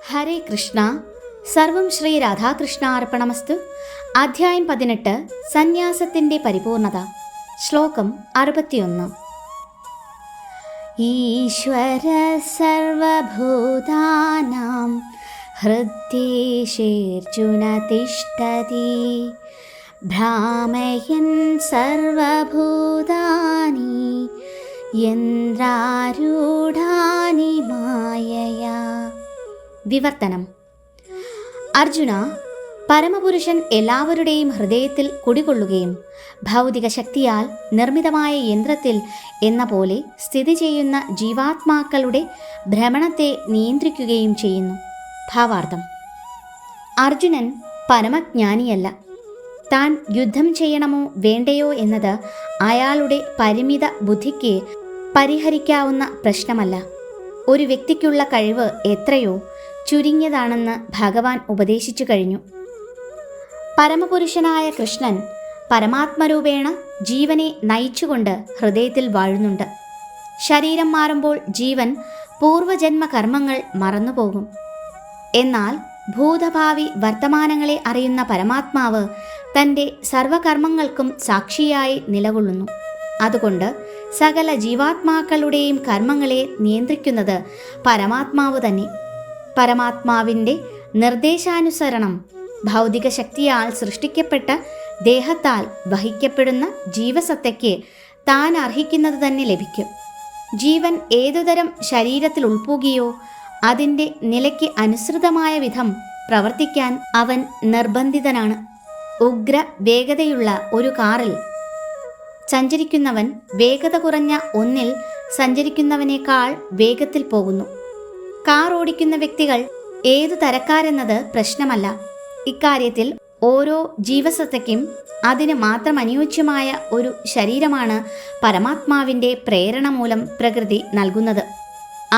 ഹരേ കൃഷ്ണ. സർവം ശ്രീ രാധാകൃഷ്ണാർപ്പണമസ്തു. അധ്യായം 18 സന്യാസത്തിൻ്റെ പരിപൂർണത. ശ്ലോകം 61. ഈശ്വര സർവഭൂതാനാം ഹൃദ്യേശേർജുന തിഷ്ഠതി ഭ്രാമയൻ സർവഭൂതാനി യന്ത്രാരൂഢാനി മായയാ. വിവർത്തനം. അർജുന, പരമപുരുഷൻ എല്ലാവരുടെയും ഹൃദയത്തിൽ കുടികൊള്ളുകയും ഭൗതിക ശക്തിയാൽ നിർമ്മിതമായ യന്ത്രത്തിൽ എന്ന പോലെ സ്ഥിതി ചെയ്യുന്ന ജീവാത്മാക്കളുടെ ഭ്രമണത്തെ നിയന്ത്രിക്കുകയും ചെയ്യുന്നു. ഭാവാർത്ഥം. അർജുനൻ പരമജ്ഞാനിയല്ല. താൻ യുദ്ധം ചെയ്യണമോ വേണ്ടയോ എന്നത് അയാളുടെ പരിമിത ബുദ്ധിക്ക് പരിഹരിക്കാവുന്ന പ്രശ്നമല്ല. ഒരു വ്യക്തിക്കുള്ള കഴിവ് എത്രയോ ചുരുങ്ങിയതാണെന്ന് ഭഗവാൻ ഉപദേശിച്ചു കഴിഞ്ഞു. പരമപുരുഷനായ കൃഷ്ണൻ പരമാത്മരൂപേണ ജീവനെ നയിച്ചുകൊണ്ട് ഹൃദയത്തിൽ വാഴുന്നുണ്ട്. ശരീരം മാറുമ്പോൾ ജീവൻ പൂർവജന്മ കർമ്മങ്ങൾ മറന്നുപോകും. എന്നാൽ ഭൂതഭാവി വർത്തമാനങ്ങളെ അറിയുന്ന പരമാത്മാവ് തൻ്റെ സർവകർമ്മങ്ങൾക്കും സാക്ഷിയായി നിലകൊള്ളുന്നു. അതുകൊണ്ട് സകല ജീവാത്മാക്കളുടെയും കർമ്മങ്ങളെ നിയന്ത്രിക്കുന്നത് പരമാത്മാവ് തന്നെ. പരമാത്മാവിൻ്റെ നിർദ്ദേശാനുസരണം ഭൗതിക ശക്തിയാൽ സൃഷ്ടിക്കപ്പെട്ട ദേഹത്താൽ വഹിക്കപ്പെടുന്ന ജീവസത്തയ്ക്ക് താൻ അർഹിക്കുന്നത് തന്നെ ലഭിക്കും. ജീവൻ ഏതുതരം ശരീരത്തിൽ ഉൾപ്പുകയോ അതിൻ്റെ നിലയ്ക്ക് അനുസൃതമായ വിധം പ്രവർത്തിക്കാൻ അവൻ നിർബന്ധിതനാണ്. ഉഗ്ര വേഗതയുള്ള ഒരു കാറിൽ സഞ്ചരിക്കുന്നവൻ വേഗത കുറഞ്ഞ ഒന്നിൽ സഞ്ചരിക്കുന്നവനേക്കാൾ വേഗത്തിൽ പോകുന്നു. കാർ ഓടിക്കുന്ന വ്യക്തികൾ ഏതു തരക്കാരെന്നത് പ്രശ്നമല്ല. ഇക്കാര്യത്തിൽ ഓരോ ജീവസത്തയ്ക്കും അതിന് മാത്രം അനുയോജ്യമായ ഒരു ശരീരമാണ് പരമാത്മാവിൻ്റെ പ്രേരണ മൂലം പ്രകൃതി നൽകുന്നത്.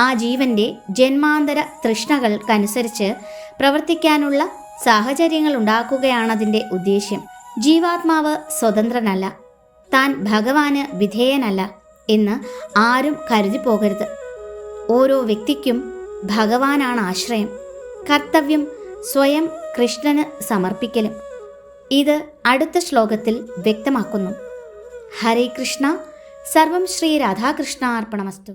ആ ജീവൻ്റെ ജന്മാന്തര തൃഷ്ണകൾക്കനുസരിച്ച് പ്രവർത്തിക്കാനുള്ള സാഹചര്യങ്ങൾ ഉണ്ടാക്കുകയാണതിൻ്റെ ഉദ്ദേശ്യം. ജീവാത്മാവ് സ്വതന്ത്രനല്ല, താൻ ഭഗവാന് വിധേയനല്ല എന്ന് ആരും കരുതി പോകരുത്. ഓരോ വ്യക്തിക്കും ഭഗവാനാണ് ആശ്രയം. കർത്തവ്യം സ്വയം കൃഷ്ണന് സമർപ്പിക്കലും. ഇത് അടുത്ത ശ്ലോകത്തിൽ വ്യക്തമാക്കുന്നു. ഹരേ കൃഷ്ണ. സർവം ശ്രീ രാധാകൃഷ്ണാർപ്പണമസ്തു.